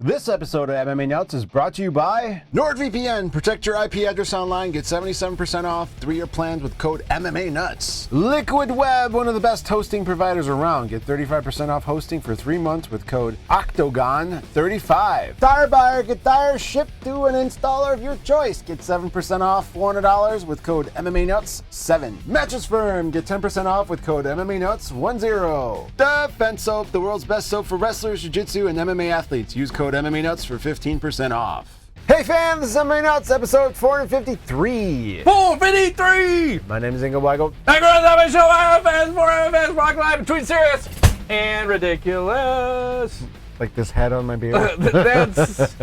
This episode of MMA Nuts is brought to you by NordVPN. Protect your IP address online. Get 77% off 3-year plans with code MMANUTS. Liquid Web, one of the best hosting providers around. Get 35% off hosting for 3 months with code OCTAGON35. Tire Buyer, get tires shipped to an installer of your choice. Get 7% off $400 with code MMANUTS7. Mattress Firm, get 10% off with code MMANUTS10. Defense Soap, the world's best soap for wrestlers, jiu-jitsu, and MMA athletes. Use code MMANUTS for 15% off. Hey fam, this is MMA Nuts, episode 453. 453! My name is Ingo Weigel. I show fans, for fans, rock live between serious and ridiculous. Like this hat on my beard. That's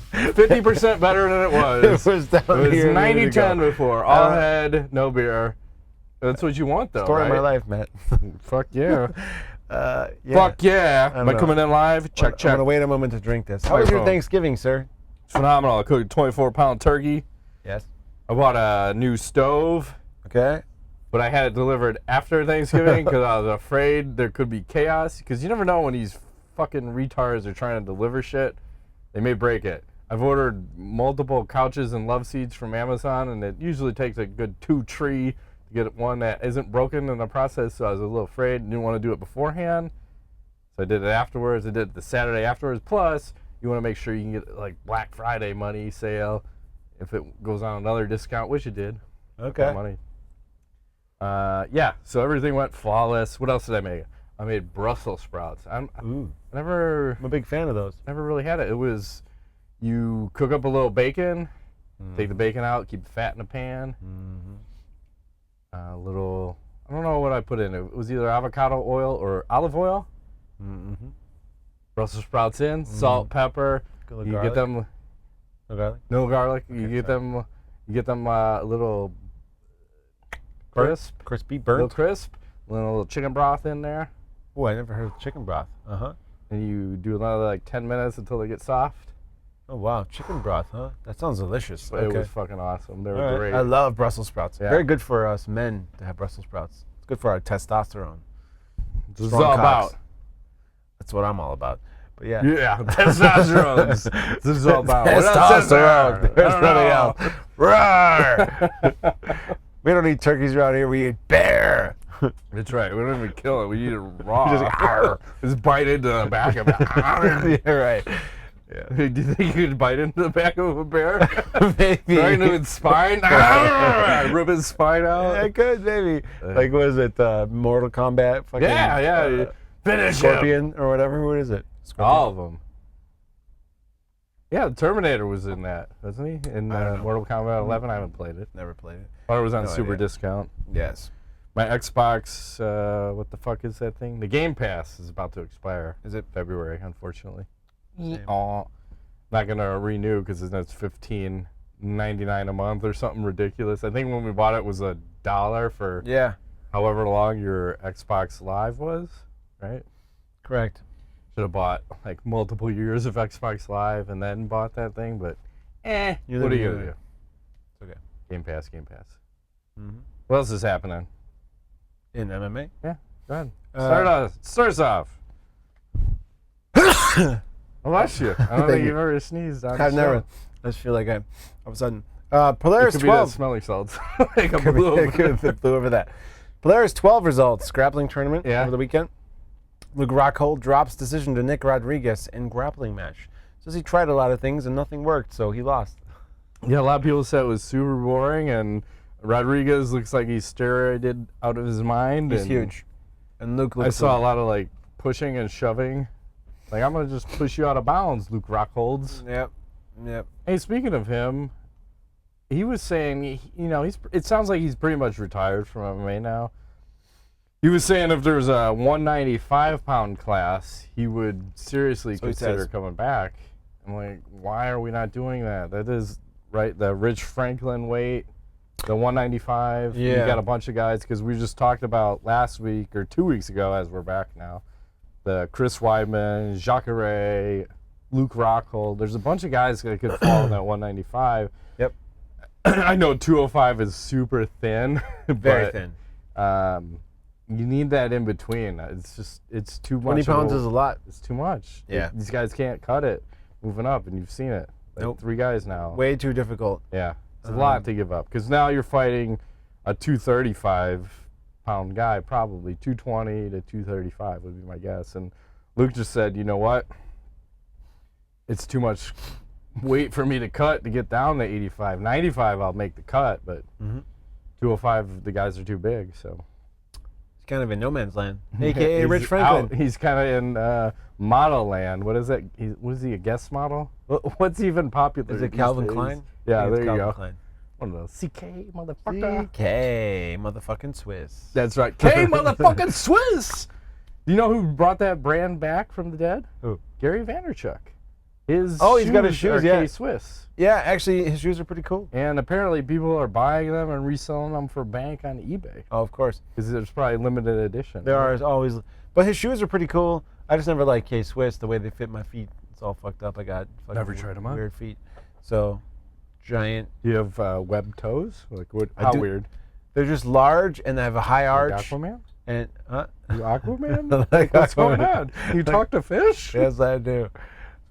50% better than it was. It was down here. It was 90-10 before. All head, no beer. That's what you want though, Story right? of my life, Matt. Fuck yeah. Yeah. Fuck yeah. Am I coming in live? Check. I'm going to wait a moment to drink this. How was your Thanksgiving, sir? Phenomenal. I cooked a 24-pound turkey. Yes. I bought a new stove. Okay. But I had it delivered after Thanksgiving because I was afraid there could be chaos. Because you never know when these fucking retards are trying to deliver shit. They may break it. I've ordered multiple couches and love seats from Amazon, and it usually takes a good 2-3 to get one that isn't broken in the process, so I was a little afraid. Didn't want to do it beforehand, so I did it afterwards. I did it the Saturday afterwards. Plus, you want to make sure you can get like Black Friday money sale if it goes on another discount, which it did. Okay. Money. Yeah. So everything went flawless. What else did I make? I made Brussels sprouts. Ooh. I'm I'm a big fan of those. never really had it. It was you cook up a little bacon, take the bacon out, keep the fat in the pan. A little, I don't know what I put in it. It was either avocado oil or olive oil. Brussels sprouts in, salt, pepper. You Get them. No garlic? No garlic. Okay, You get them a little crisp. Crispy, Little burnt? crisp. A little chicken broth in there. Oh, I never heard of chicken broth. And you do another like 10 minutes until they get soft. Oh, wow. Chicken broth, huh? That sounds delicious. But it was fucking awesome. They were great. I love Brussels sprouts. Yeah. Very good for us men to have Brussels sprouts. It's good for our testosterone. This is Strong all cocks. about. What I'm all about. But yeah. Yeah, testosterone. This is all about. Testosterone. There's There's nothing else. Roar! We don't eat turkeys around here. We eat bear. That's right. We don't even kill it. We eat it raw. Just, Just bite into the back of it. Yeah, right. Yeah. Do you think you could bite into the back of a bear? Maybe. Right into its spine? Rip its spine out? I could, maybe. Like, what is it? Mortal Kombat? Fucking, Yeah. Finish Scorpion or whatever. What is it? Scorpion? All of them. Yeah, the Terminator was in that, wasn't he? In Mortal Kombat 11. I haven't played it. Never played it. Thought it was on No super idea. discount. Yes. My Xbox, what the fuck is that thing? The Game Pass is about to expire. Is it? February, unfortunately. Same. Aw. Not gonna renew because it's $15.99 a month or something ridiculous. I think when we bought it was $1 for Yeah. however long your Xbox Live was, right? Correct. Should have bought like multiple years of Xbox Live and then bought that thing, but what are you gonna do? It's okay. Game Pass. What else is happening? In MMA? Yeah, go ahead. Start us off. Bless you. I don't think you've ever sneezed on I've the never. show. I just feel like all of a sudden. It Polaris could be that 12. smelling salts. Like a Could be- blue. could blew over that. Polaris 12 results. Grappling tournament over the weekend. Luke Rockhold drops decision to Nick Rodriguez in grappling match. Says he tried a lot of things and nothing worked, so he lost. Yeah, a lot of people said it was super boring, and Rodriguez looks like he's steroided out of his mind. He's and huge. And Luke looks I saw a lot of like pushing and shoving. Like, I'm gonna just push you out of bounds, Luke Rockholds. Yep. Hey, speaking of him, he was saying, it sounds like he's pretty much retired from MMA now. He was saying if there's a 195-pound class, he would seriously consider coming back. I'm like, why are we not doing that? That is, right, the Rich Franklin weight, the 195. Yeah. You got a bunch of guys, because we just talked about last week, or 2 weeks ago, as we're back now, the Chris Weidman, Jacare, Luke Rockhold. There's a bunch of guys that could fall in that 195. Yep. I know 205 is super thin. Very thin. You need that in between. It's too much. 20 pounds is a lot. It's too much. Yeah. These guys can't cut it. moving up, and you've seen it. Like Nope. 3 guys now. Way too difficult. Yeah, it's a lot to give up because now you're fighting a 235-pound guy, probably 220 to 235 would be my guess. And Luke just said, you know what? It's too much weight for me to cut to get down to 85. 95, I'll make the cut, but 205, the guys are too big. So He's kind of in no man's land, aka He's Rich Franklin. out. He's kind of in model land. What is it? Was he a guest model? What's even popular? Is it these Calvin days? Klein? Yeah, I think it's there you Calvin go. Klein. One of those CK motherfucker. CK, motherfucking Swiss. That's right. K motherfucking Swiss. Do you know who brought that brand back from the dead? Who? Gary Vaynerchuk. His He's got his shoes, are yeah. K-Swiss. Yeah, actually, his shoes are pretty cool. And apparently people are buying them and reselling them for bank on eBay. Oh, of course. Because there's probably limited edition. There are always, but his shoes are pretty cool. I just never liked K-Swiss, the way they fit my feet. It's all fucked up. I got fucking Never tried 'em on? weird feet. So, giant. Do you have webbed toes? Like what? I How do. weird? They're just large, and they have a high Like arch. Aquaman? And, You Aquaman? Like What's going Aquaman. on? You talk to fish? Yes, I do.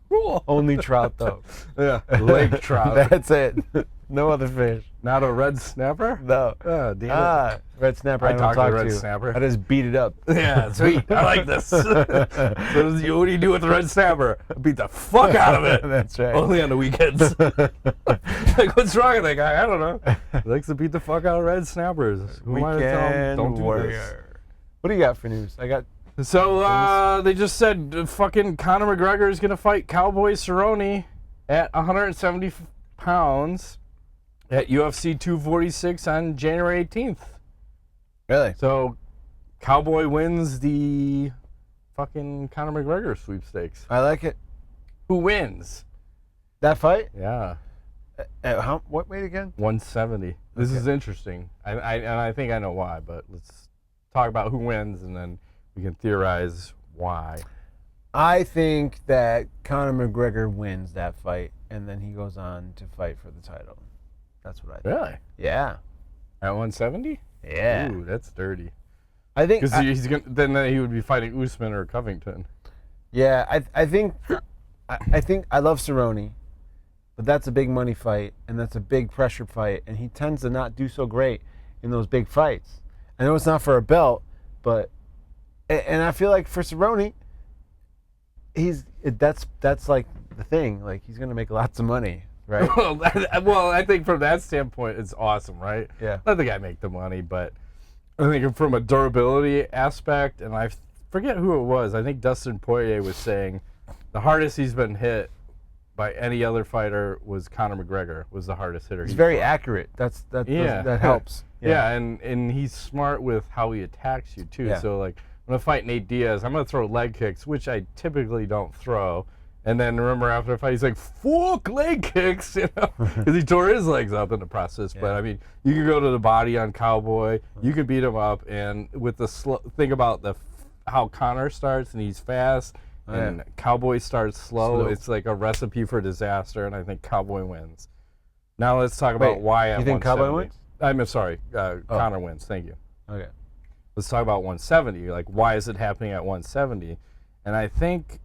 Cool. Only trout, though. Yeah. Lake trout. That's it. No other fish. Not a red snapper? No. Oh, damn it. Red snapper. I I don't talk to talk red to. snapper. I just beat it up. Yeah, sweet. I like this. So what do you do with the red snapper? Beat the fuck out of it. That's right. Only on the weekends. Like, what's wrong with that guy? I don't know. He likes to beat the fuck out of red snappers. Who am I to tell him, don't do warrior. What do you got for news? I got. this? So they just said fucking Conor McGregor is gonna fight Cowboy Cerrone at 170 pounds at UFC 246 on January 18th. Really? So Cowboy wins the fucking Conor McGregor sweepstakes. I like it. Who wins? That fight? Yeah, What weight again? 170. This Okay. is interesting. And I think I know why, but let's talk about who wins and then we can theorize why. I think that Conor McGregor wins that fight, and then he goes on to fight for the title. That's what I think. Really? Yeah. At 170? Yeah. Ooh, that's dirty. I think. Because he's gonna then he would be fighting Usman or Covington. Yeah, I think I love Cerrone, but that's a big money fight, and that's a big pressure fight, and he tends to not do so great in those big fights. I know it's not for a belt, but and I feel like for Cerrone, that's like the thing. Like he's gonna make lots of money, right? Well, I think from that standpoint, it's awesome, right? Yeah. Let the guy make the money, but I think from a durability aspect, and I forget who it was. I think Dustin Poirier was saying the hardest he's been hit by any other fighter was Conor McGregor. Was the hardest hitter. He's very accurate. That helps. Yeah, and he's smart with how he attacks you too. Yeah. So like when I fight Nate Diaz, I'm gonna throw leg kicks, which I typically don't throw. And then remember after a fight, he's like, "Fuck leg kicks," you know, because he tore his legs up in the process. Yeah. But I mean, you can go to the body on Cowboy, you can beat him up, and with the think about how Conor starts and he's fast, and Cowboy starts slow. It's like a recipe for disaster, and I think Cowboy wins. Now let's talk about why at you think 170. Cowboy wins? I'm sorry, Conor wins. Thank you. Okay. Let's talk about 170. Like, why is it happening at 170? And I think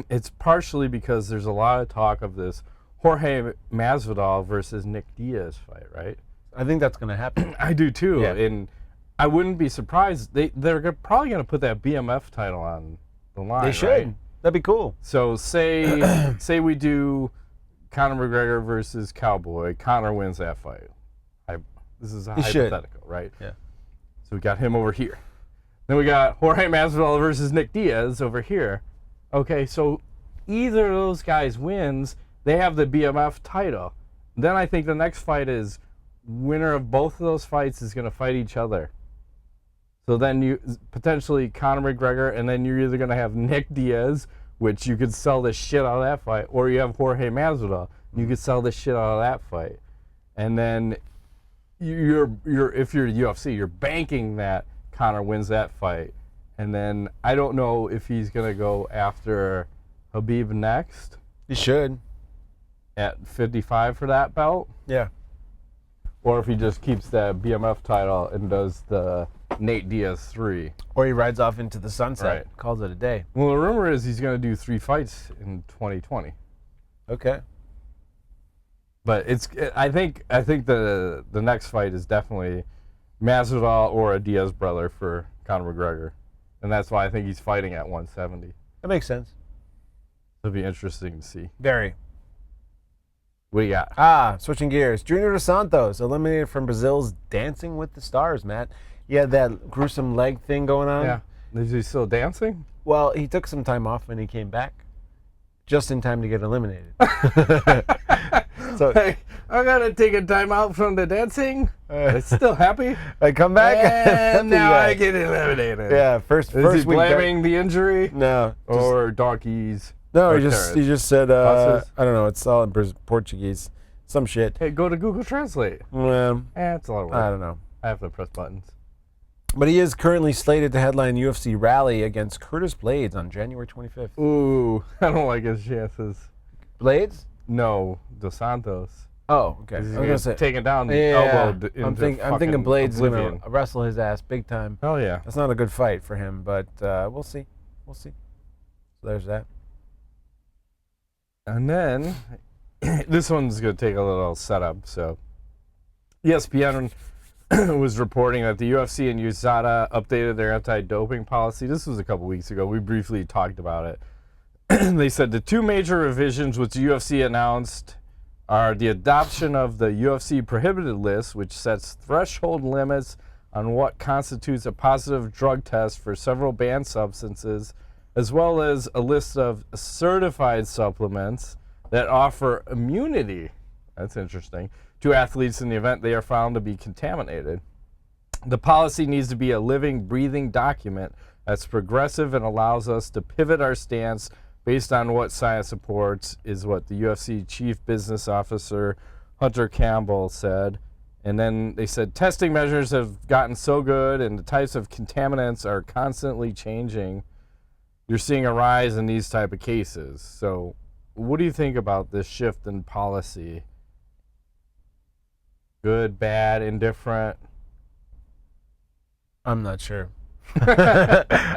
it's partially because there's a lot of talk of this Jorge Masvidal versus Nick Diaz fight, right? I think that's gonna happen. I do too, Yeah. and I wouldn't be surprised. They're probably going to put that BMF title on the line. They should. Right? That'd be cool. So say we do Conor McGregor versus Cowboy. Conor wins that fight. This is a hypothetical, right? Yeah. So we got him over here. Then we got Jorge Masvidal versus Nick Diaz over here. Okay, so either of those guys wins, they have the BMF title. Then I think the next fight is winner of both of those fights is going to fight each other. So then you potentially Conor McGregor, and then you're either going to have Nick Diaz, which you could sell the shit out of that fight, or you have Jorge Masvidal, you could sell the shit out of that fight. And then you're if you're UFC, you're banking that Conor wins that fight. And then I don't know if he's going to go after Khabib next You should. at 55 for that belt, Yeah. or if he just keeps that BMF title and does the Nate Diaz 3. Or he rides off into the sunset. Right. Calls it a day. Well, the rumor is he's going to do 3 fights in 2020. Okay. But I think the next fight is definitely Masvidal or a Diaz brother for Conor McGregor, and that's why I think he's fighting at 170. That makes sense. It'll be interesting to see. Very. What do you got? Switching gears. Junior Dos Santos eliminated from Brazil's Dancing with the Stars, Matt. He had that gruesome leg thing going on. Yeah. Is he still dancing? Well, he took some time off and he came back just in time to get eliminated. So hey, I gotta take a time out from the dancing. It's still happy. I come back and now I get eliminated. Yeah, first Is he blaming the injury? No. Or donkeys? No, he just said I don't know. It's all in Portuguese, some shit. Hey, go to Google Translate. It's a lot of work. I don't know. I have to press buttons. But he is currently slated to headline UFC Rally against Curtis Blades on January 25th. Ooh, I don't like his chances. Blades? No, Dos Santos. Oh, okay. I was gonna say taking down the elbow. I'm thinking Blades is oblivion. gonna wrestle his ass big time. Oh yeah. That's not a good fight for him, but we'll see. We'll see. So there's that. And then this one's gonna take a little setup. So ESPN was reporting that the UFC and USADA updated their anti-doping policy. This was a couple weeks ago. We briefly talked about it. They said the two major revisions which the UFC announced are the adoption of the UFC prohibited list, which sets threshold limits on what constitutes a positive drug test for several banned substances, as well as a list of certified supplements that offer immunity. That's interesting. To athletes in the event they are found to be contaminated. The policy needs to be a living, breathing document that's progressive and allows us to pivot our stance based on what science supports, is what the UFC chief business officer Hunter Campbell said. And then they said testing measures have gotten so good and the types of contaminants are constantly changing. You're seeing a rise in these type of cases. So what do you think about this shift in policy? Good, bad, indifferent? I'm not sure.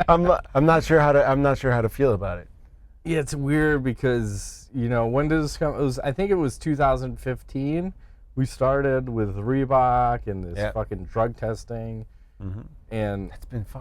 I'm not sure how to feel about it. Yeah, it's weird because, you know, when did this come? I think it was 2015. We started with Reebok and this fucking drug testing. Mm-hmm. And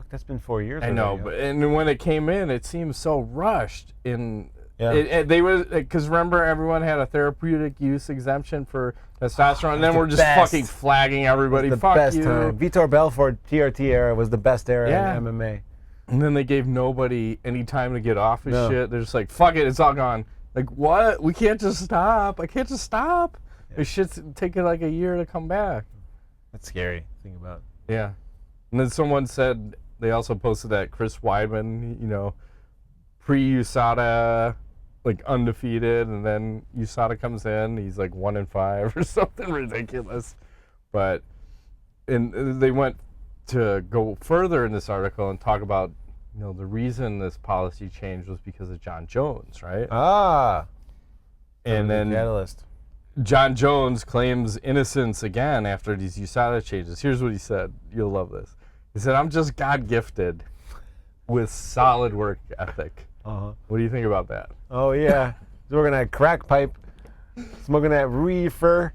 that's been 4 years. I know, but and when it came in, it seemed so rushed. They were, because remember, everyone had a therapeutic use exemption for testosterone, and then we're just fucking flagging everybody. Fuck best you. Time. Vitor Belfort TRT era was the best era in MMA. And then they gave nobody any time to get off his shit. They're just like, fuck it, it's all gone. Like, what? We can't just stop. I can't just stop. Yeah. This shit's taking like a year to come back. That's scary to think about. Yeah. And then someone said, they also posted that Chris Weidman, you know, pre-USADA, like undefeated, and then USADA comes in, he's like 1-5 or something ridiculous. But they went to go further in this article and talk about, you know, the reason this policy changed was because of Jon Jones, right? And then catalyst. Jon Jones claims innocence again after these USADA changes. Here's what he said. You'll love this. He said, "I'm just God gifted with solid work ethic." What do you think about that? Oh yeah, he's working at crack pipe, smoking that reefer.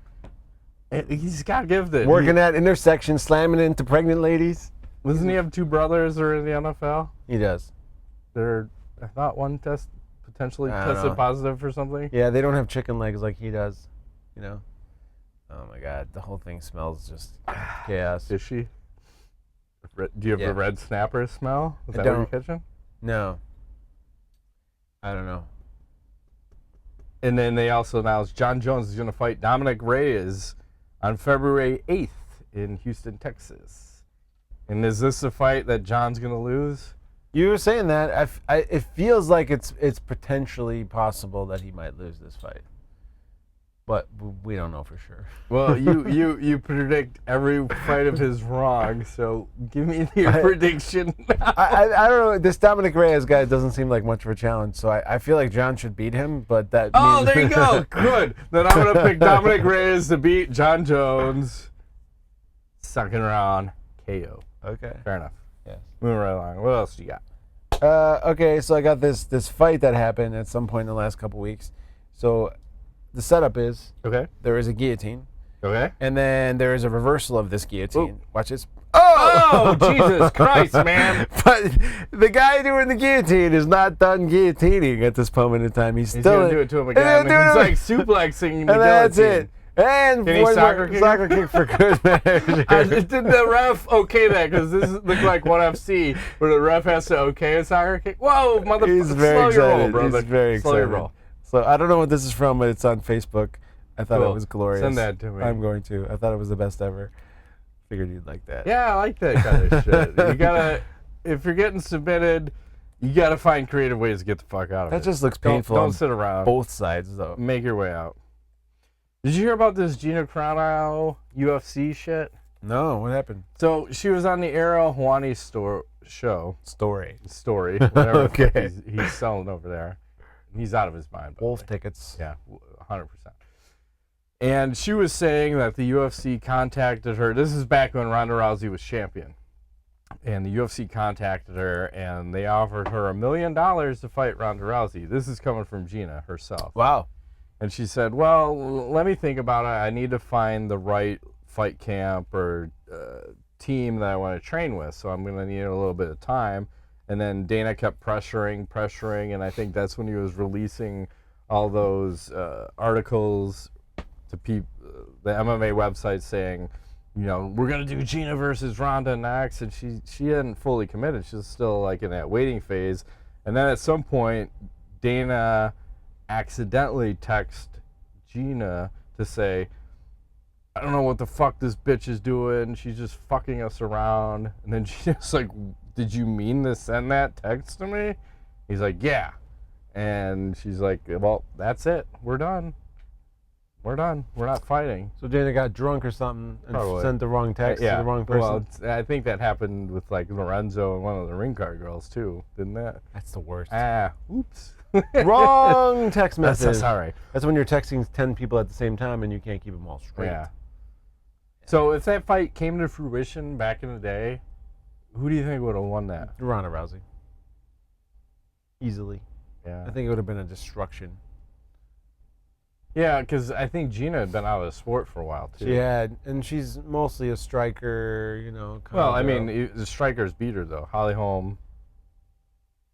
He's God gifted. Working at intersections, slamming into pregnant ladies. Doesn't he have two brothers that are in the NFL? He does. I thought one potentially tested positive for something. Yeah, they don't have chicken legs like he does. You know. Oh my God, the whole thing smells just chaos. Fishy. Do you have a red snapper smell? Is that what you're catching? No. I don't know. And then they also announced Jon Jones is going to fight Dominic Reyes on February 8th in Houston, Texas. And is this a fight that John's going to lose? You were saying that. It feels like it's potentially possible that he might lose this fight. But we don't know for sure. Well, you predict every fight of his wrong, so give me your prediction. I don't know. This Dominic Reyes guy doesn't seem like much of a challenge, so I feel like John should beat him, but that means... there you go. Good. Then I'm going to pick Dominic Reyes to beat Jon Jones. Second round KO. Okay. Fair enough. Yes. Moving right along. What else do you got? Okay, so I got this fight that happened at some point in the last couple weeks. So the setup is Okay. there is a guillotine, Okay. and then there is a reversal of this guillotine. Ooh. Watch this. Oh, Jesus Christ, man. But the guy doing the guillotine is not done guillotining at this moment in time. He's He's still going to do it to him again. He's like suplexing the and that's guillotine. it. And Can he one soccer more kick? soccer kick for good measure. Did the ref okay that? Because this looked like ONE FC, where the ref has to okay a soccer kick. Whoa, motherfucker! He's very Slow your excited. roll, brother. He's very Slow your excited. roll. So I don't know what this is from, but it's on Facebook. I thought Cool. it was glorious. Send that to me. I'm going to. I thought it was the best ever. Figured you'd like that. Yeah, I like that kind of shit. You gotta, if you're getting submitted, you gotta find creative ways to get the fuck out of it. That just looks Don't- painful. Don't on sit around. both sides, though. Make your way out. Did you hear about this Gina Carano UFC shit? No, what happened? So she was on the Arrow Hawani show. Story. Story. Whatever the fuck Okay. he's selling over there. He's out of his mind. by the Wolf way. tickets. Yeah, 100%. And she was saying that the UFC contacted her. This is back when Ronda Rousey was champion. And the UFC contacted her, and they offered her $1 million to fight Ronda Rousey. This is coming from Gina herself. Wow. And she said, well, let me think about it. I need to find the right fight camp or team that I want to train with. So I'm going to need a little bit of time. And then Dana kept pressuring. And I think that's when he was releasing all those articles to the MMA website saying, you know, we're going to do Gina versus Ronda next. And she hadn't fully committed. She was still like in that waiting phase. And then at some point, Dana accidentally text Gina to say, I don't know what the fuck this bitch is doing. She's just fucking us around. And then she's like, did you mean to send that text to me? He's like, yeah. And she's like, well, that's it. We're done. We're done. We're not fighting. So Dana got drunk or something and Probably. sent the wrong text to the wrong person. Well, I think that happened with like Lorenzo and one of the ring card girls too, didn't that? That's the worst. Oops. Wrong text message. That's sorry. That's when you're texting 10 people at the same time and you can't keep them all straight. Yeah. So if that fight came to fruition back in the day, who do you think would have won that? Ronda Rousey. Easily. Yeah. I think it would have been a destruction. Yeah, because I think Gina had been out of the sport for a while too. She had, and she's mostly a striker, you know. Well, I girl. mean, the strikers beat her though. Holly Holm,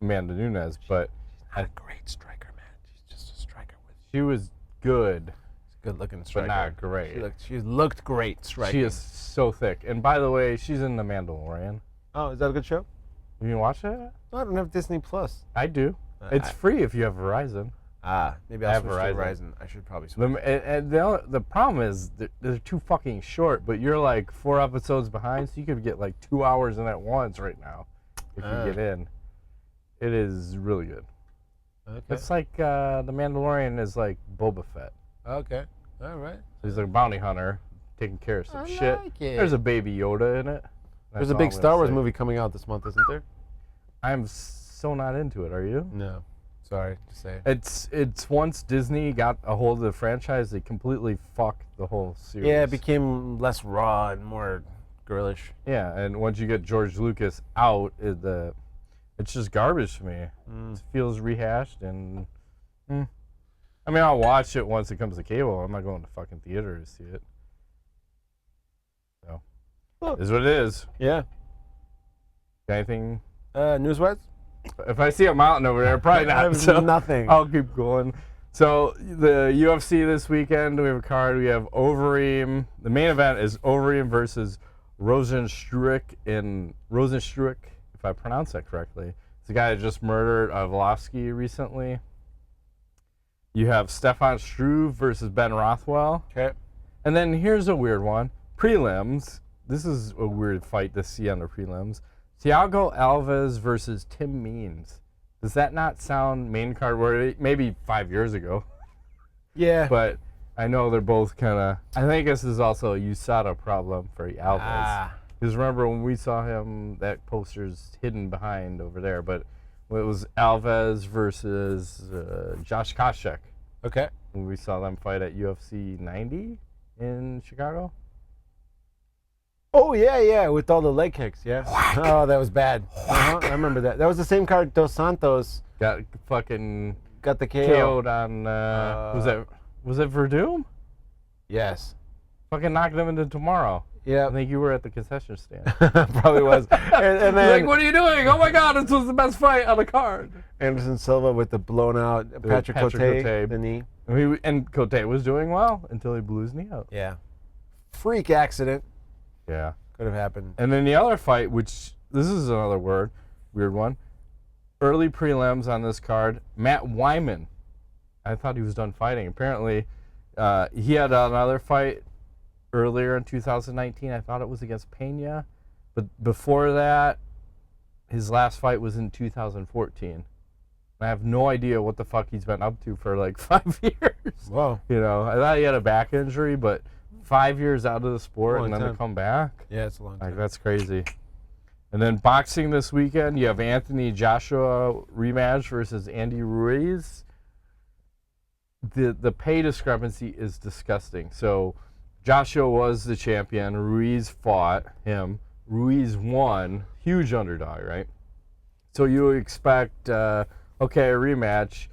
Amanda Nunes, but Not a great striker, man. She's just a striker with. she was good, She's a good-looking striker. but not great. She looked great striking. She is so thick. And by the way, she's in The Mandalorian. Oh, is that a good show? You can watch that? No, I don't have Disney Plus. I do. It's free if you have Verizon. Maybe I I'll have switch to Verizon. Verizon. I should probably switch. And the problem is they're too fucking short, but you're like 4 episodes behind, so you could get like 2 hours in at once right now if you get in. It is really good. Okay. It's like The Mandalorian is like Boba Fett. Okay. All right. He's a bounty hunter taking care of some I shit. like it. There's a baby Yoda in it. There's That's a all big I'm gonna Star Wars say. movie coming out this month, isn't there? I'm so not into it. Are you? No. Sorry to say. It's once Disney got a hold of the franchise, they completely fucked the whole series. Yeah, it became less raw and more girlish. Yeah, and once you get George Lucas out, it's just garbage to me. It feels rehashed, and I mean, I'll watch it once it comes to cable. I'm not going to fucking theater to see it. So, is what it is. Yeah. Got anything? News-wise? If I see a mountain over there, probably I not. have So nothing. I'll keep going. So the UFC this weekend, we have a card. We have Overeem. The main event is Overeem versus Rosenstruik, if I pronounce that correctly. It's the guy that just murdered Volosky recently. You have Stefan Struve versus Ben Rothwell. Okay. And then here's a weird one. Prelims. This is a weird fight to see on the prelims. Thiago Alves versus Tim Means. Does that not sound main card worthy? Maybe 5 years ago. Yeah. But I know they're both kind of... I think this is also a USADA problem for Alves. Because remember when we saw him, that poster's hidden behind over there. But it was Alves versus Josh Koscheck. Okay. When we saw them fight at UFC 90 in Chicago. Oh, yeah, with all the leg kicks, yeah. Oh, that was bad. I remember that. That was the same card Dos Santos Got fucking got the KO. KO'd on, who's that? Was it Verdum? Yes. Fucking knocked him into tomorrow. Yeah. I think you were at the concession stand. Probably was. And then, like, what are you doing? Oh my God, this was the best fight on the card. Anderson Silva with the blown out Patrick Cote, the knee. And Cote was doing well until he blew his knee out. Yeah. Freak accident. Yeah. Could have happened. And then the other fight, which this is another weird one. Early prelims on this card, Matt Wyman. I thought he was done fighting. Apparently, he had another fight earlier in 2019. I thought it was against Pena. But before that, his last fight was in 2014. I have no idea what the fuck he's been up to for like 5 years. Whoa. You know, I thought he had a back injury, but 5 years out of the sport and then to come back. Yeah, it's a long time. Like, that's crazy. And then boxing this weekend, you have Anthony Joshua rematch versus Andy Ruiz. The pay discrepancy is disgusting. So Joshua was the champion. Ruiz fought him. Ruiz won. Huge underdog, right? So you expect, okay, a rematch.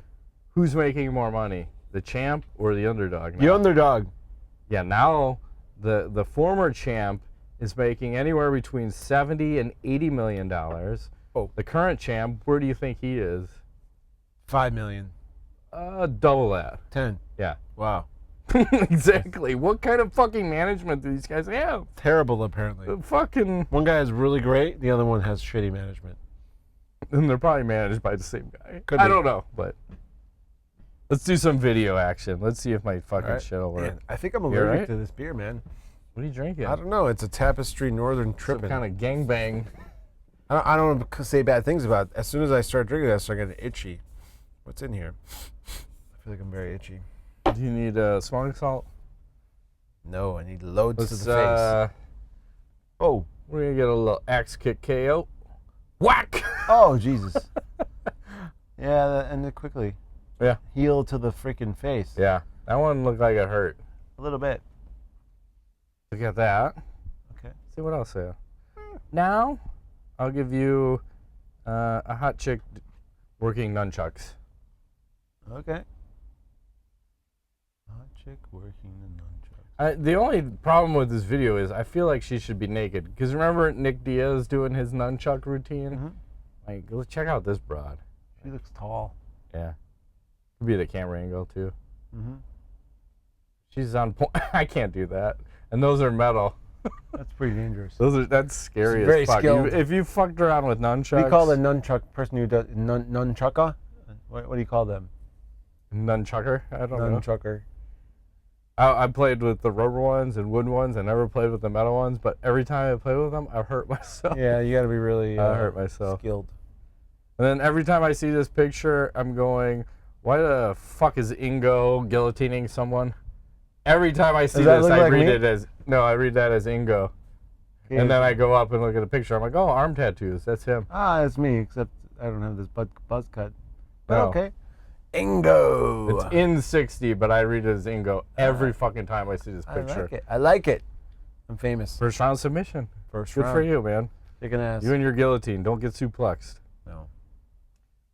Who's making more money? The champ or the underdog? The underdog. Yeah, now the former champ is making anywhere between $70 and $80 million. Oh. The current champ, where do you think he is? $5 million. Double that. 10. Yeah. Wow. Exactly. What kind of fucking management do these guys have? Terrible, apparently. Fucking. One guy is really great. The other one has shitty management. And they're probably managed by the same guy. Could be. I don't know, but let's do some video action. Let's see if my fucking shit will work. Man, I think I'm allergic to this beer, man. What are you drinking? I don't know. It's a Tapestry Northern Trippin'. Some kind of gangbang. I don't want to say bad things about it. As soon as I start drinking it, I start getting itchy. What's in here? I feel like I'm very itchy. Do you need smelling salt? No, I need loads to the face. Oh. We're going to get a little axe kick KO. Whack! Oh, Jesus. Yeah, that ended quickly. Yeah. Heel to the freaking face. Yeah. That one looked like it hurt. A little bit. Look at that. Okay. Let's see what else there. Now, I'll give you a hot chick working nunchucks. Okay. Hot chick working the nunchucks. The only problem with this video is I feel like she should be naked. Because remember Nick Diaz doing his nunchuck routine? Mm-hmm. Like, let's check out this broad. She looks tall. Yeah. Could be the camera angle, too. Mm-hmm. She's on point. I can't do that. And those are metal. That's pretty dangerous. That's scary very as fuck. skilled. If you fucked around with nunchucks. We call the nunchuck person who does nunchucker. What do you call them? Nunchucker? I don't know. Nunchucker. I played with the rubber ones and wooden ones. I never played with the metal ones, but every time I play with them, I hurt myself. Yeah, you got to be really I hurt myself. skilled. And then every time I see this picture, I'm going, why the fuck is Ingo guillotining someone? Every time I see this, I read it as, no, I read that as Ingo. Yeah. And then I go up and look at the picture. I'm like, oh, arm tattoos. That's him. Ah, that's me, except I don't have this buzz cut. But No. okay. Ingo. It's in 60, but I read it as Ingo every fucking time I see this picture. I like it. I like it. I'm famous. First round submission. First Good round. for you, man. Kicking ass. You and your guillotine. Don't get suplexed. No.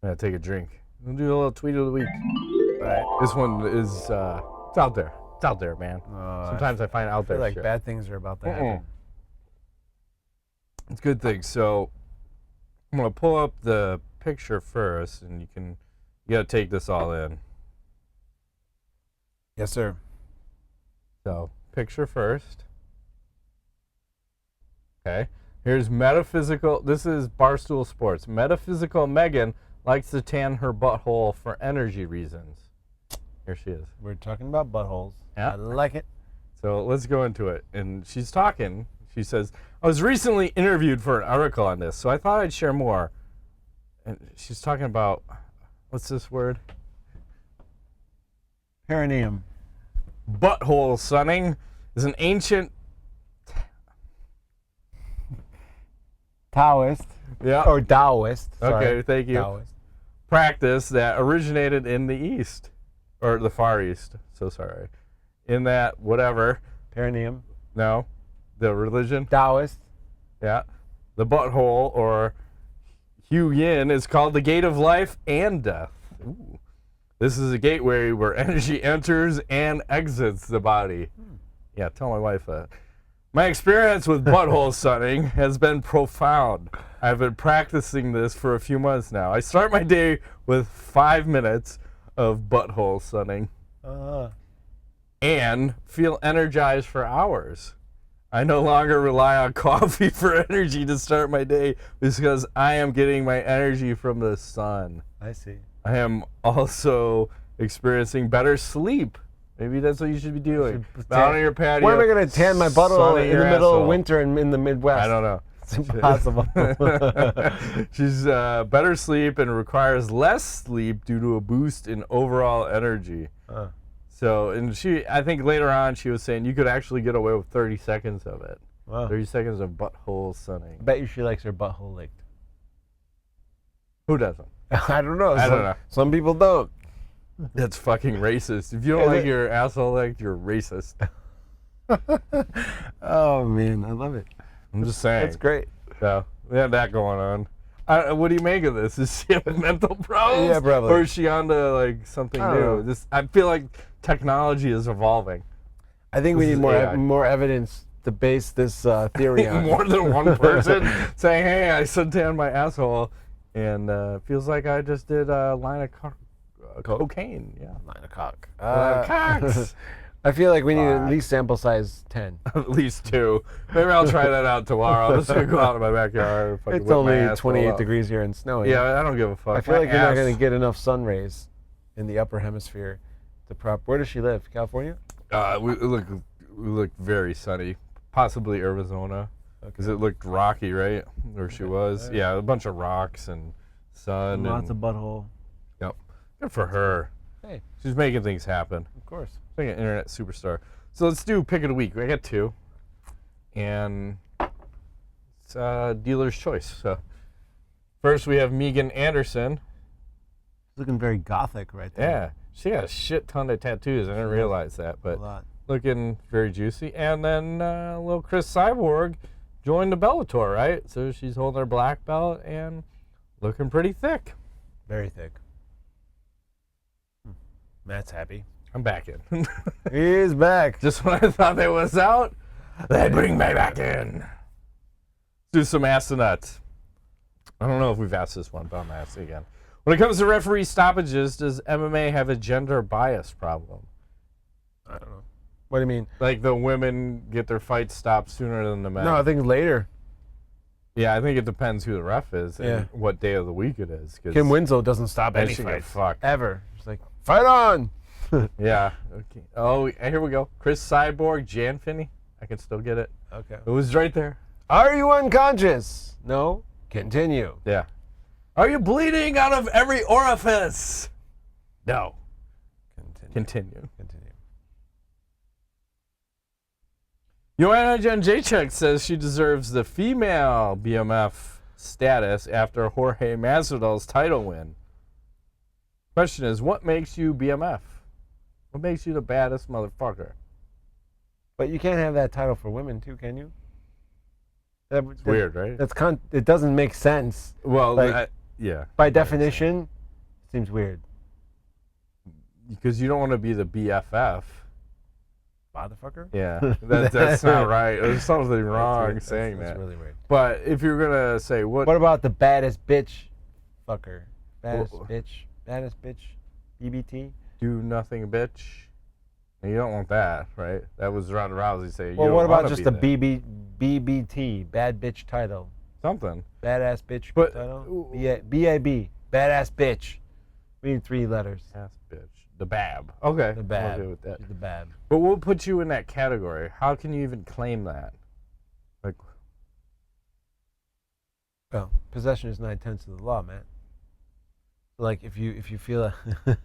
I'm going to take a drink. We'll do a little tweet of the week. All right. This one is, it's out there. It's out there, man. Sometimes I find out there I feel like shit. bad things are about to happen. It's good things. So I'm going to pull up the picture first, and you got to take this all in. Yes, sir. So picture first. Okay. Here's Metaphysical. This is Barstool Sports. Metaphysical Megan likes to tan her butthole for energy reasons. Here she is. We're talking about buttholes. Yeah. I like it. So let's go into it. And she's talking. She says, I was recently interviewed for an article on this, so I thought I'd share more. And she's talking about, what's this word? Perineum. Butthole sunning is an ancient Taoist. Yeah. Or Taoist. Sorry. Okay, thank you. Taoist. Practice that originated in the East, or the Far East. So sorry. In that whatever. Perineum. No, the religion. Taoist. Yeah, the butthole or Hu Yin is called the gate of life and death. Ooh. This is a gateway where energy enters and exits the body. Yeah, tell my wife that. My experience with butthole sunning has been profound. I've been practicing this for a few months now. I start my day with 5 minutes of butthole sunning and feel energized for hours. I no longer rely on coffee for energy to start my day because I am getting my energy from the sun. I see. I am also experiencing better sleep. Maybe that's what you should be doing. Out on your patio. Where am I going to tan my butthole in the middle of winter and in the Midwest? I don't know. It's impossible. She's better sleep and requires less sleep due to a boost in overall energy. So, and I think later on she was saying you could actually get away with 30 seconds of it. Wow. 30 seconds of butthole sunning. I bet you she likes her butthole licked. Who doesn't? I don't know. I don't know. Some people don't. That's fucking racist. If you don't like your asshole licked, you're racist. Oh, man. I love it. I'm just saying. That's great. So, we have that going on. What do you make of this? Is she have mental problems? Yeah, probably. Or is she on to like something new? I feel like technology is evolving. I think we need more evidence to base this theory on. More than one person saying, hey, I suntan my asshole and feels like I just did a line of cocaine. Yeah. Line of cock. Cocks. I feel like we need at least sample size 10. At least 2. Maybe I'll try that out tomorrow. I'm just going to go out in my backyard. It's only 28 degrees here and snowing. Yeah, I don't give a fuck. I feel like you're not going to get enough sun rays in the upper hemisphere to prop. Where does she live? California? We look very sunny. Possibly Arizona. Because it looked rocky, right? Where she was. Yeah, a bunch of rocks and sun. Lots of butthole. Yep. Good for her. Hey. She's making things happen. Of course. She's like an internet superstar. So let's do pick of the week. I got 2. And it's dealer's choice. So first we have Megan Anderson. Looking very gothic right there. Yeah. She got a shit ton of tattoos. I didn't realize that. But looking very juicy. And then little Chris Cyborg joined the Bellator, right? So she's holding her black belt and looking pretty thick. Very thick. Matt's happy. I'm back in. He's back. Just when I thought they was out, they bring me back in. Let's do some AskTheNuts. I don't know if we've asked this one, but I'm going to ask it again. When it comes to referee stoppages, does MMA have a gender bias problem? I don't know. What do you mean? Like the women get their fights stopped sooner than the men? No, I think later. Yeah, I think it depends who the ref is and what day of the week it is. Kim Winslow doesn't stop any fight. Fucked. Ever. She's like, fight on! Yeah. Okay. Oh, here we go. Chris Cyborg, Jan Finney. I can still get it. Okay. It was right there. Are you unconscious? No. Continue. Yeah. Are you bleeding out of every orifice? No. Continue. Joanna Jędrzejczyk says she deserves the female BMF status after Jorge Masvidal's title win. Question is, what makes you BMF? What makes you the baddest motherfucker? But you can't have that title for women too, can you? It's weird, right? It doesn't make sense. Well, like, yeah. By definition, it seems weird. Because you don't want to be the BFF. Motherfucker? Yeah, that's not right. There's something wrong saying that. That's really weird. But if you're gonna say what about the baddest bitch fucker? Baddest bitch, BBT? Do nothing, bitch. And you don't want that, right? That was Ronda Rousey saying. Well, what about just the BBT, bad bitch title? Something. Badass bitch title? BAB, badass bitch. We need 3 letters. Ass bitch. The Bab. Okay. The Bab. I'm okay with that. The Bab. But we'll put you in that category. How can you even claim that? Like, well, possession is 9/10 of the law, man. Like if you feel you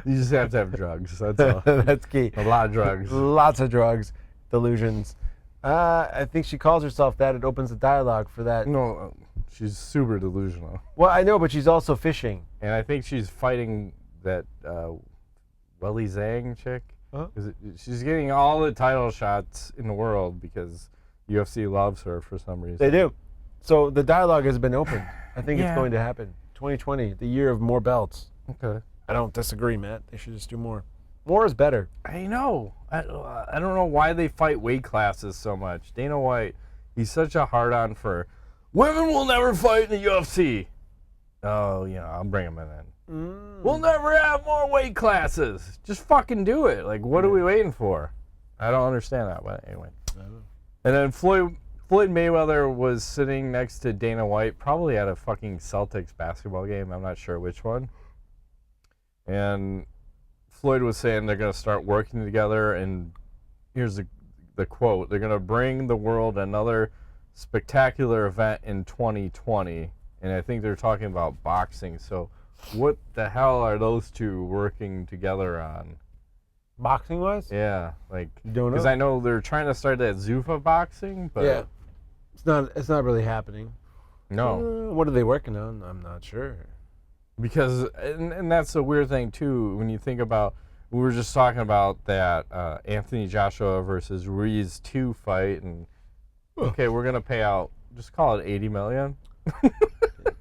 just have to have drugs. That's all. That's key. A lot of drugs. Lots of drugs, delusions. I think she calls herself that. It opens a dialogue for that. No, she's super delusional. Well, I know, but she's also fishing. And I think she's fighting that Weili Zhang chick. Huh? She's getting all the title shots in the world because UFC loves her for some reason. They do. So the dialogue has been opened. I think it's going to happen. 2020, the year of more belts. Okay. I don't disagree, Matt. They should just do more. More is better. I know. I don't know why they fight weight classes so much. Dana White, he's such a hard-on for women will never fight in the UFC. Oh, I'll bring them in. We'll never have more weight classes. Just fucking do it. Like, what are we waiting for? I don't understand that, but anyway. And then Floyd Mayweather was sitting next to Dana White, probably at a fucking Celtics basketball game. I'm not sure which one. And Floyd was saying they're going to start working together, and here's the quote. They're going to bring the world another spectacular event in 2020, and I think they're talking about boxing. So what the hell are those two working together on? Boxing-wise? Yeah, like, don't know. because I know they're trying to start that Zuffa boxing, but yeah, it's not really happening. No. What are they working on? I'm not sure. Because, and that's a weird thing, too, when you think about, we were just talking about that Anthony Joshua versus Ruiz 2 fight, and, okay, we're going to pay out, just call it $80 million.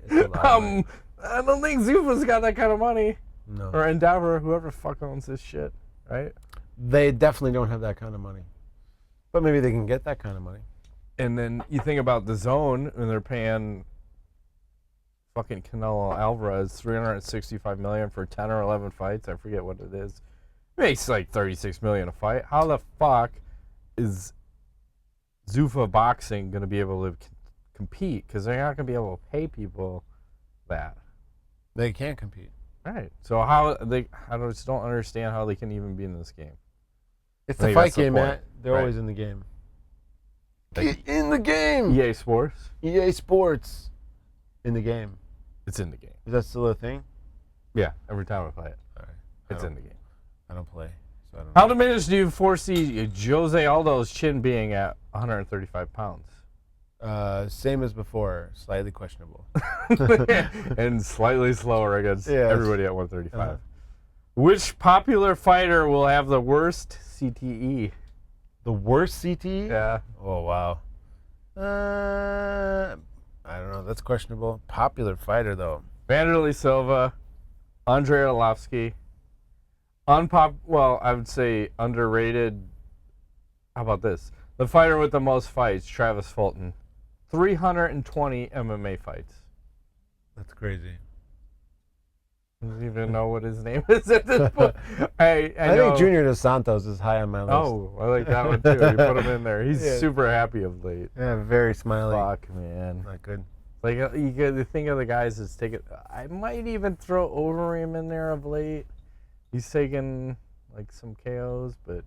I don't think Zuffa's got that kind of money. No. Or Endeavor, whoever fuck owns this shit, right? They definitely don't have that kind of money. But maybe they can get that kind of money. And then you think about the Zone, and they're paying fucking Canelo Alvarez $365 million for 10 or 11 fights. I forget what it is. It makes like $36 million a fight. How the fuck is Zuffa Boxing going to be able to compete? Because they're not going to be able to pay people that. They can't compete. Right. So I just don't understand how they can even be in this game. It's a fight game, Matt. They're always in the game. Like, Get in the game. EA Sports. EA Sports. In the game. It's in the game. Is that still a thing? Yeah, every time I play it. All right. It's in the game. I don't play, so I don't know. How diminished do you foresee Jose Aldo's chin being at 135 pounds? Same as before, slightly questionable. And slightly slower against everybody at 135. Uh-huh. Which popular fighter will have the worst CTE? The worst CTE? Yeah. Oh, wow. I don't know. That's questionable. Popular fighter, though. Vanderlei Silva, Andrei Arlovsky. I would say underrated. How about this? The fighter with the most fights, Travis Fulton. 320 MMA fights. That's crazy. I don't even know what his name is at this point. I think Junior Dos Santos is high on my list. Oh, I like that one too. You put him in there. He's super happy of late. Yeah, very smiley. Fuck, man. Not good. Like, you got to think of the guys that's taking. I might even throw Overeem in there of late. He's taking like some KOs, but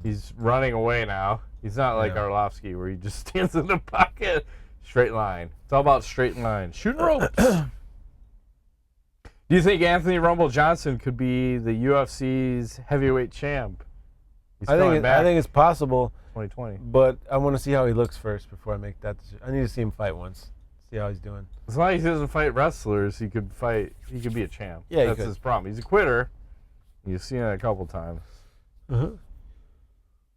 he's running away now. He's not like Arlovsky where he just stands in the pocket. Straight line. It's all about straight line. Shooting ropes. Do you think Anthony Rumble Johnson could be the UFC's heavyweight champ? He's coming back. I think it's possible. 2020. But I want to see how he looks first before I make that decision. I need to see him fight once. See how he's doing. As long as he doesn't fight wrestlers, he could be a champ. Yeah, that's his problem. He's a quitter. You've seen it a couple times.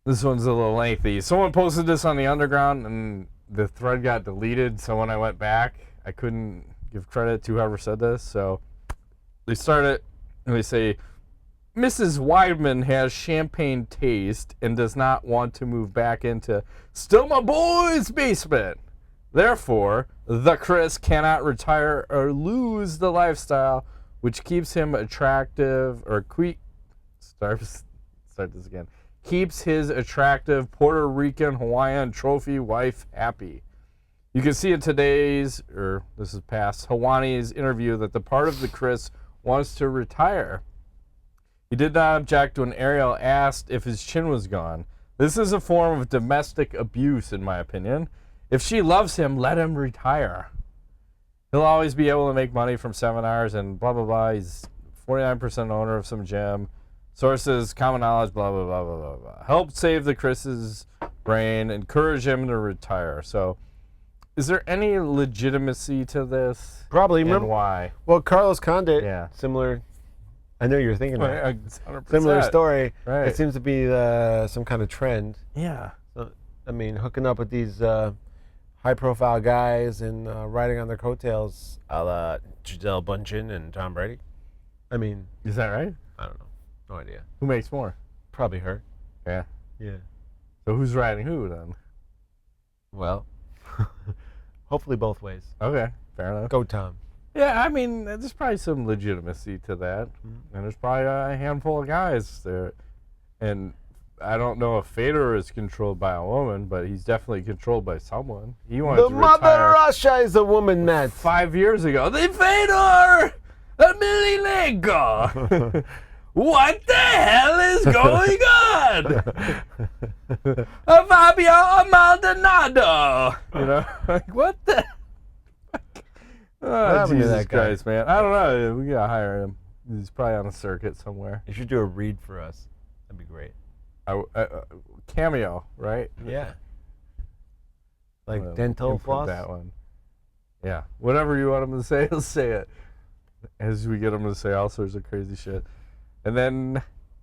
This one's a little lengthy. Someone posted this on the underground, and the thread got deleted. So when I went back, I couldn't give credit to whoever said this. So they start it, and they say, Mrs. Weidman has champagne taste and does not want to move back into still my boy's basement. Therefore, the Chris cannot retire or lose the lifestyle which keeps him attractive keeps his attractive Puerto Rican Hawaiian trophy wife happy. You can see in today's, or this is past, Hawani's interview that the part of the Chris wants to retire. He did not object when Ariel asked if his chin was gone. This is a form of domestic abuse, in my opinion. If she loves him, let him retire. He'll always be able to make money from seminars and blah, blah, blah. He's 49% owner of some gym. Sources, common knowledge, blah, blah, blah, blah, blah, blah. Help save the Chris's brain, encourage him to retire. So, is there any legitimacy to this? Probably. And why? Well, Carlos Condit, similar. I know you were thinking that. 100%. Similar story. Right. It seems to be some kind of trend. Yeah. So, I mean, hooking up with these high-profile guys and riding on their coattails, a la Gisele Bündchen and Tom Brady. I mean, Is that right? I don't know. No idea. Who makes more? Probably her. Yeah. Yeah. So who's riding who then? Well, hopefully both ways. Okay, fair enough. Go Tom. Yeah, I mean, there's probably some legitimacy to that. And there's probably a handful of guys there. And I don't know if Fedor is controlled by a woman, but he's definitely controlled by someone. He wanted The to Mother retire Russia is a woman, Matt. 5 years ago. The Fedor! Emelianenko! What the hell is going on? Fabio Maldonado! You know, like, what the? Oh, happened to Jesus that guy? Christ, man. I don't know. We gotta hire him. He's probably on a circuit somewhere. You should do a read for us. That'd be great. Cameo, right? Yeah. Like Well, dental input floss? That one. Yeah. Whatever you want him to say, he'll say it. As we get him to say all sorts of crazy shit. And then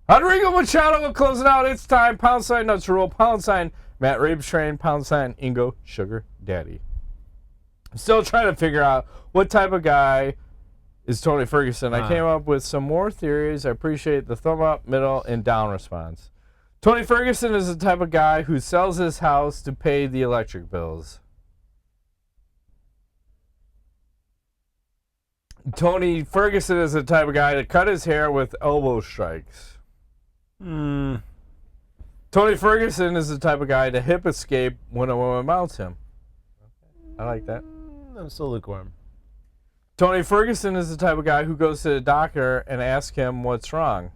Rodrigo Machado will close it out. It's time. # Nuts Rule. # Matt Rabe's Train. # Ingo Sugar Daddy. I'm still trying to figure out what type of guy is Tony Ferguson. I came up with some more theories. I appreciate the thumb up, middle, and down response. Tony Ferguson is the type of guy who sells his house to pay the electric bills. Tony Ferguson is the type of guy to cut his hair with elbow strikes. Tony Ferguson is the type of guy to hip escape when a woman mounts him. I like that. I'm still lukewarm. Tony Ferguson is the type of guy who goes to the doctor and asks him what's wrong.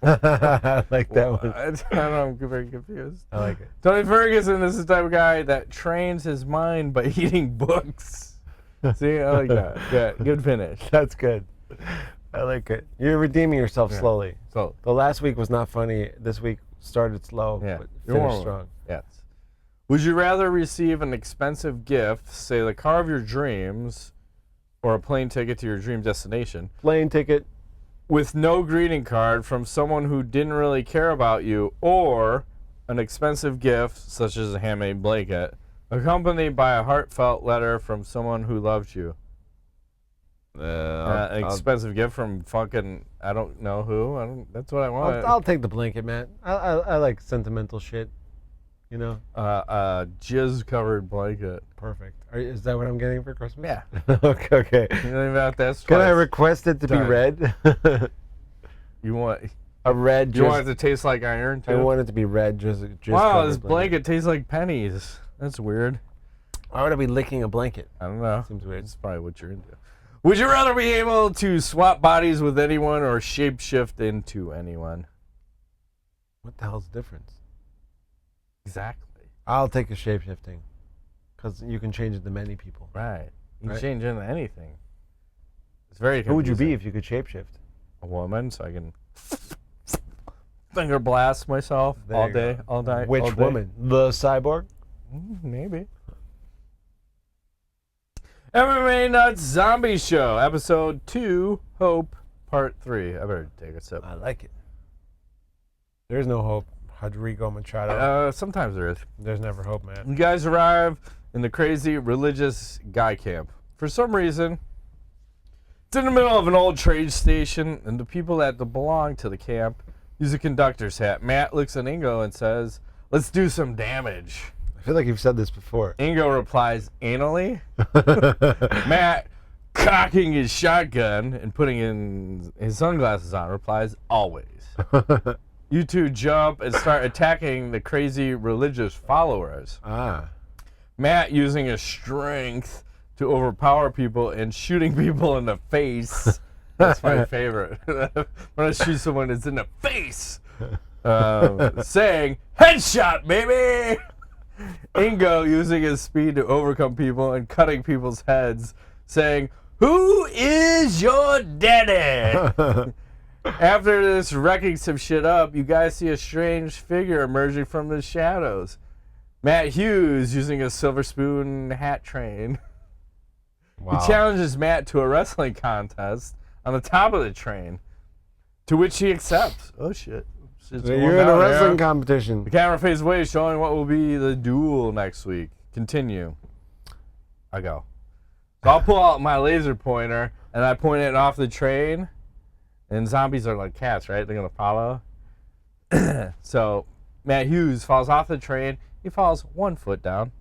I like that one. I don't know, I'm very confused. I like it. Tony Ferguson is the type of guy that trains his mind by eating books. See, I like that. Yeah, good finish. That's good. I like it. You're redeeming yourself slowly. So, The last week was not funny. This week started slow, yeah, but you're finished warm. strong. Yes. Would you rather receive an expensive gift, say the car of your dreams, or a plane ticket to your dream destination, Plane ticket. with no greeting card from someone who didn't really care about you, or an expensive gift, such as a handmade blanket, accompanied by a heartfelt letter from someone who loved you? An expensive gift from fucking, I don't know who. That's what I want. I'll take the blanket, man. I like sentimental shit. You know? Jizz-covered blanket. Perfect. Is that what I'm getting for Christmas? Yeah. Okay. You know about that? Can I request it to be Done. red? You want A red. you want it to taste like iron too? I want it to be red. Just wow, covered this blanket tastes like pennies. That's weird. Why would I be licking a blanket? I don't know. Seems weird. That's probably what you're into. Would you rather be able to swap bodies with anyone or shapeshift into anyone? What the hell's the difference? Exactly. I'll take the shape shifting, because you can change it to many people. Right. You can Right. change into anything. It's very confusing. Who would you be if you could shapeshift? A woman, so I can finger blast myself There all you day, go. all night. Which all day. woman? The cyborg? Maybe. MMA Nuts Zombie Show, Episode 2, Hope, Part 3. I better take a sip. I like it. There's no hope. Rodrigo Machado. Sometimes there is. There's never hope, man. You guys arrive in the crazy religious guy camp. For some reason, it's in the middle of an old trade station, and the people that belong to the camp use a conductor's hat. Matt looks at Ingo and says, "Let's do some damage." I feel like you've said this before. Ingo replies, "Anally?" Matt, cocking his shotgun and putting in his sunglasses on, replies, "Always." You two jump and start attacking the crazy religious followers. Matt using his strength to overpower people and shooting people in the face. That's my favorite. When I shoot someone, it's in the face. Saying, "Headshot, baby!" Ingo using his speed to overcome people and cutting people's heads, saying, "Who is your daddy?" After this wrecking some shit up, you guys see a strange figure emerging from the shadows. Matt Hughes using a silver spoon hat train. Wow. He challenges Matt to a wrestling contest on the top of the train, to which he accepts. Oh shit. Shit's going You're in a down wrestling there. competition. The camera fades away, showing what will be the duel next week. Continue. I go. So I'll pull out my laser pointer, and I point it off the train, And zombies are like cats, right? They're going to follow. So Matt Hughes falls off the train. He falls 1 foot down.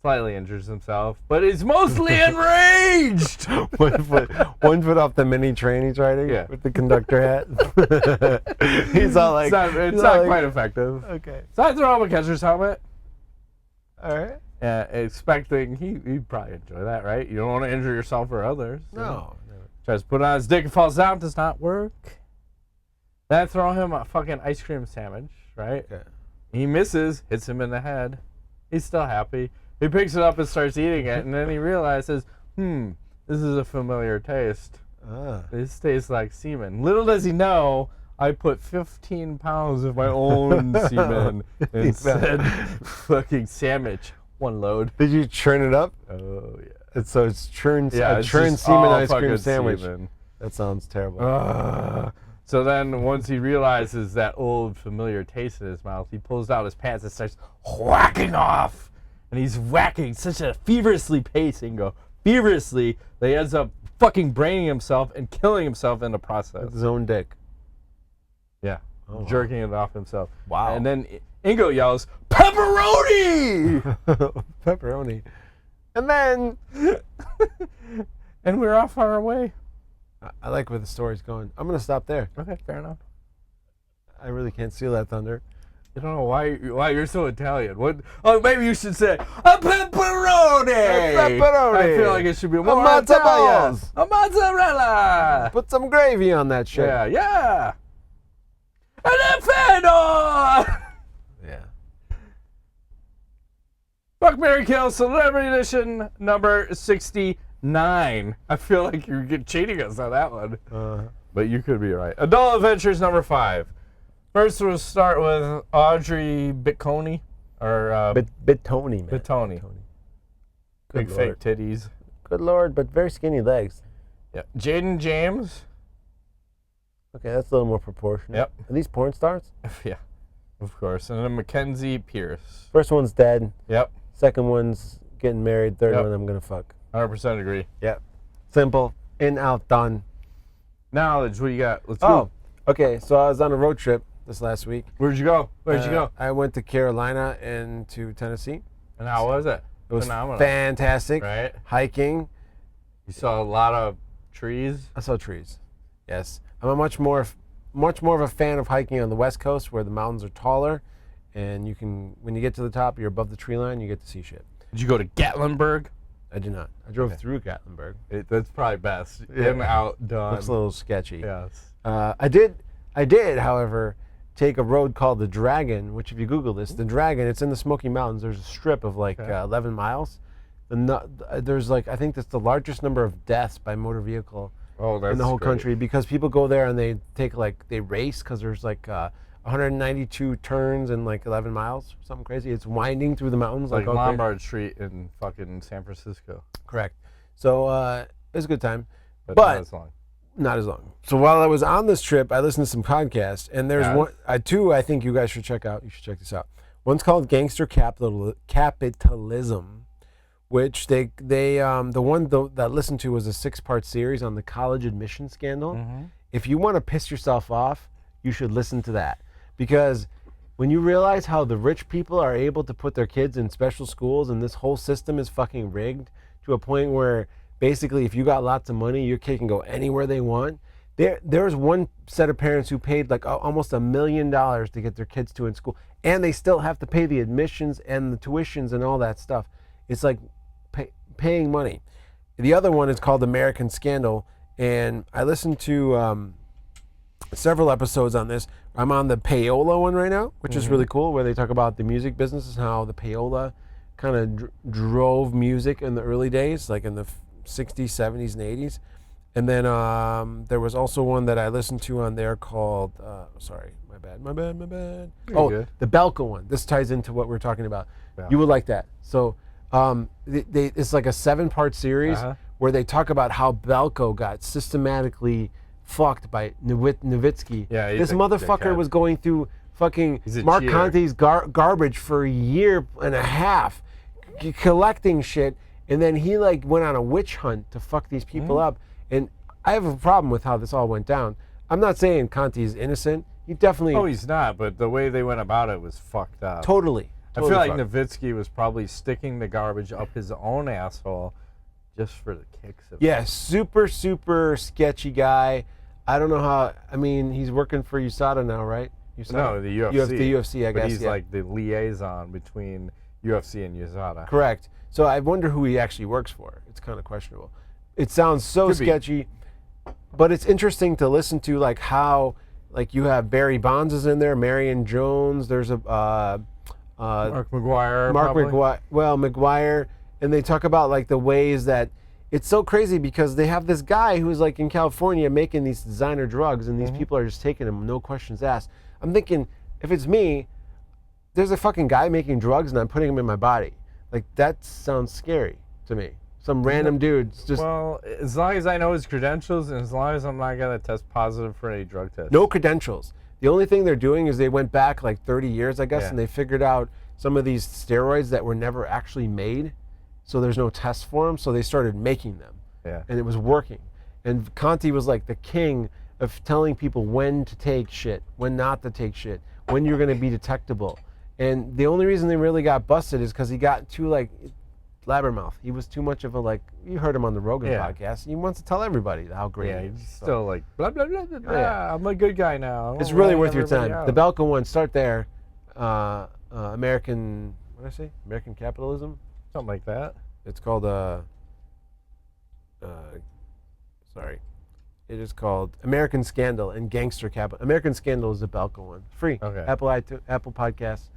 Slightly injures himself, but is mostly enraged. 1 foot off the mini train he's riding with the conductor hat. He's all like, it's not quite effective. Okay. So I throw him a catcher's helmet. All right. Expecting he'd probably enjoy that, right? You don't want to injure yourself or others. No. Tries to put it on his dick and falls down. Does not work. Then I throw him a fucking ice cream sandwich, right? Okay. He misses, hits him in the head. He's still happy. He picks it up and starts eating it, and then he realizes, this is a familiar taste. This tastes like semen. Little does he know, I put 15 pounds of my own semen in said fucking sandwich. One load. Did you churn it up? Oh, yeah. It's churned semen ice cream sandwich. Semen. That sounds terrible. So then once he realizes that old familiar taste in his mouth, he pulls out his pants and starts whacking off. And he's whacking such a feverishly feverishly, that he ends up fucking braining himself and killing himself in the process. With his own dick. Yeah. Jerking it off himself. Wow. And then Ingo yells, "Pepperoni!" Pepperoni. And then... and we're off our way. I like where the story's going. I'm going to stop there. Okay, fair enough. I really can't steal that thunder. I don't know why you're so Italian. What? Oh, maybe you should say a pepperoni. A pepperoni. I feel like it should be more mozzarella. A mozzarella. Put some gravy on that shit. Yeah. An Inferno. Yeah. Fuck, Marry, Kill, Celebrity Edition number 69. I feel like you're cheating us on that one. But you could be right. Adult Adventures number 5. First, we'll start with Audrey Bittoni, or Bittoni, man. Bittoni. Big fake titties. Good lord, but very skinny legs. Yeah. Jaden James. Okay, that's a little more proportionate. Yep. Are these porn stars? Yeah, of course. And then Mackenzie Pierce. First one's dead. Yep. Second one's getting married. Third one I'm gonna fuck. 100% agree. Yep. Simple. In, out, done. Knowledge. What you got? Let's go. Okay. So I was on a road trip this last week. Where'd you go? I went to Carolina and to Tennessee. And how was it? It was phenomenal. Fantastic. Right? Hiking. You saw a lot of trees? I saw trees. Yes. I'm a much more of a fan of hiking on the West Coast where the mountains are taller and you can, when you get to the top, you're above the tree line, you get to see shit. Did you go to Gatlinburg? I did not. I drove through Gatlinburg. That's probably best. In, out, done. Looks a little sketchy. Yes. I did, however, take a road called the Dragon, which if you Google this, the Dragon, it's in the Smoky Mountains. There's a strip of like 11 miles. There's like, I think that's the largest number of deaths by motor vehicle in the whole country because people go there and they take they race because there's like 192 turns in like 11 miles, something crazy. It's winding through the mountains. Like Lombard Street in fucking San Francisco. Correct. So it was a good time. But not as long. Not as long. So while I was on this trip, I listened to some podcasts, and there's two I think you guys should check out. You should check this out. One's called Gangster Capitalism, which the one that I listened to was a 6-part series on the college admission scandal. Mm-hmm. If you want to piss yourself off, you should listen to that. Because when you realize how the rich people are able to put their kids in special schools and this whole system is fucking rigged to a point where basically if you got lots of money, your kid can go anywhere they want. There's one set of parents who paid like almost $1 million to get their kids to in school, and they still have to pay the admissions and the tuitions and all that stuff. It's like paying money. The other one is called American Scandal, and I listened to several episodes on this. I'm on the payola one right now, which is really cool, where they talk about the music business and how the payola kind of drove music in the early days, like in the 60s, 70s, and 80s. And then there was also one that I listened to on there called, my bad. Good. The Belko one. This ties into what we're talking about. Yeah. You would like that. So it's like a 7-part series where they talk about how Belko got systematically fucked by Nowitzki. Yeah, this motherfucker was going through fucking Mark Conte's garbage for a year and a half, collecting shit, and then he like went on a witch hunt to fuck these people up. And I have a problem with how this all went down. I'm not saying Conti's innocent. He definitely... Oh, he's not, but the way they went about it was fucked up. Totally. I feel like Nowitzki was probably sticking the garbage up his own asshole just for the kicks of it. Yeah, super, super sketchy guy. I don't know how... I mean, he's working for USADA now, right? USADA? No, the UFC. The UFC, I guess. But he's like the liaison between UFC and USADA. Correct. So I wonder who he actually works for. It's kind of questionable. It sounds so sketchy, but it's interesting to listen to, like how, like you have Barry Bonds is in there, Marion Jones. There's a Mark McGuire. McGuire, and they talk about like the ways that it's so crazy because they have this guy who's like in California making these designer drugs, and these people are just taking them, no questions asked. I'm thinking, if it's me, there's a fucking guy making drugs and I'm putting them in my body. Like, that sounds scary to me. Some random dude's just... Well, as long as I know his credentials and as long as I'm not going to test positive for any drug test. No credentials. The only thing they're doing is they went back like 30 years, I guess, and they figured out some of these steroids that were never actually made. So there's no test for them. So they started making them. Yeah. And it was working. And Conti was like the king of telling people when to take shit, when not to take shit, when you're going to be detectable. And the only reason they really got busted is because he got too, like, blabbermouth. He was too much of a, like, you heard him on the Rogan podcast. He wants to tell everybody how great he is. He's still like, blah, blah, blah, blah, blah. I'm a good guy now. It's really worth your time. Out. The Belka one, start there. American, what did I say? American Capitalism? Something like that. It's called, sorry. It is called American Scandal and Gangster Capital. American Scandal is the Belka one. Free. Okay. Apple Podcasts.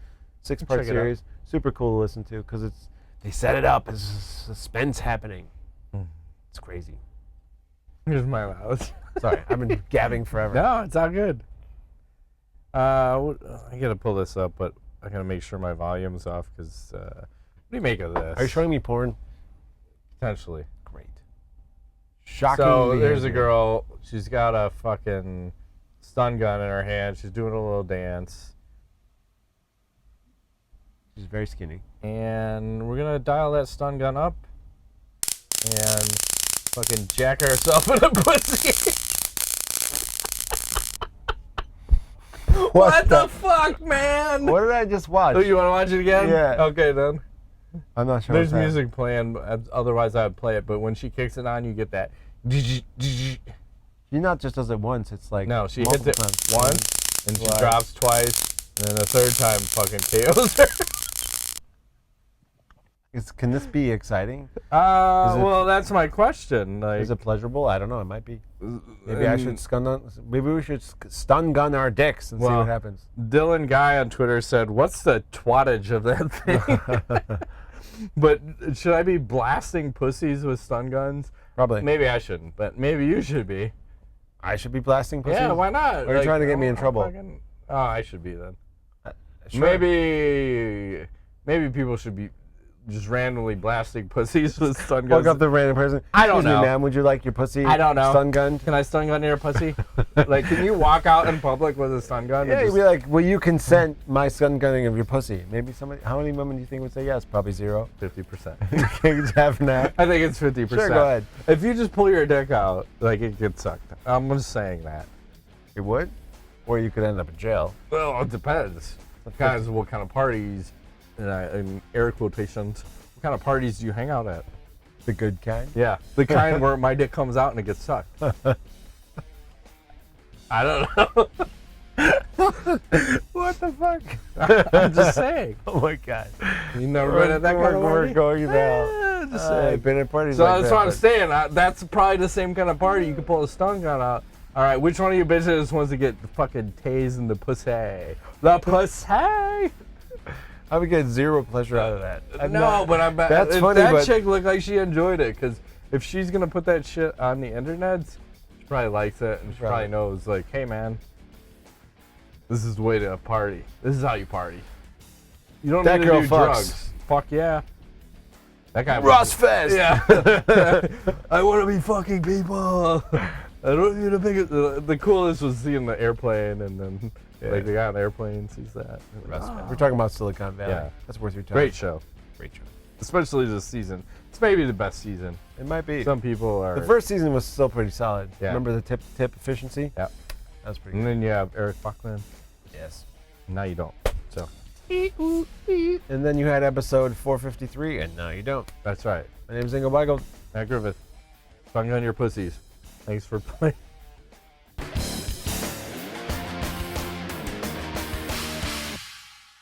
6-part series. Super cool to listen to because it's they set it up as suspense happening. It's crazy. Here's my mouse. Sorry, I've been gabbing forever. No, it's all good. I gotta pull this up, but I gotta make sure my volume's off because what do you make of this? Are you showing me porn? Potentially. Great. Shocking. So there's a girl. She's got a fucking stun gun in her hand. She's doing a little dance. She's very skinny. And we're gonna dial that stun gun up and fucking jack herself in the pussy. What the fuck, man? What did I just watch? Oh, you want to watch it again? Yeah. Okay, then. I'm not sure. There's music playing, otherwise I would play it, but when she kicks it on, you get that. She not just does it once, it's like no, she hits it times. once, and she drops twice, and then the third time fucking KOs her. Can this be exciting? Well, that's my question. Like, is it pleasurable? I don't know. It might be. Maybe I should Maybe we should stun gun our dicks and see what happens. Dylan Guy on Twitter said, "What's the twattage of that thing?" But should I be blasting pussies with stun guns? Probably. Maybe I shouldn't, but maybe you should be. I should be blasting pussies? Yeah, why not? Or are you trying to get me in trouble? I should be then. Sure. Maybe people should be just randomly blasting pussies with stun guns. Walk up the random person. I don't know. Excuse me, ma'am, would you like your pussy I don't know. stun gun? Can I stun gun your pussy? Like, can you walk out in public with a stun gun? Yeah, you'd be like, will you consent my stun gunning of your pussy? Maybe somebody, how many women do you think would say yes? Probably 0. 50%. Okay, just having that. I think it's 50%. Sure, go ahead. If you just pull your dick out, like, it gets sucked. I'm just saying that. It would? Or you could end up in jail. Well, it depends. Depends what kind of parties, in air quotations, what kind of parties do you hang out at? The good kind? Yeah, the kind where my dick comes out and it gets sucked. I don't know. What the fuck? I'm just saying. Oh my God. You never been at that kind of party? We're going now. Just saying. I've been at parties so like that's that. what I'm saying. That's probably the same kind of party. You can pull a stun gun out. All right, which one of you bitches wants to get the fucking tased in the pussy? The pussy. I would get 0 pleasure out of that. No, but I bet that's funny, that but chick looked like she enjoyed it, because if she's gonna put that shit on the internet, she probably likes it, and she probably knows, like, hey man, this is the way to party. This is how you party. You don't need to do drugs. Fuck yeah. That guy. Ross Fest. Yeah. I want to be fucking people. I don't need to pick it. The coolest was seeing the airplane, and then like the guy on the airplane sees that. We're talking about Silicon Valley. Yeah. That's worth your time. Great show. Great show. especially this season. It's maybe the best season. It might be. Some people are. The first season was still pretty solid. Yeah. Remember the tip efficiency? Yeah. That was pretty And good. then you have Eric Buckman. Yes. Now you don't. So. And then you had episode 453, and now you don't. That's right. My name's Ingo Beigel. Matt Griffith. Tongue on your pussies. Thanks for playing.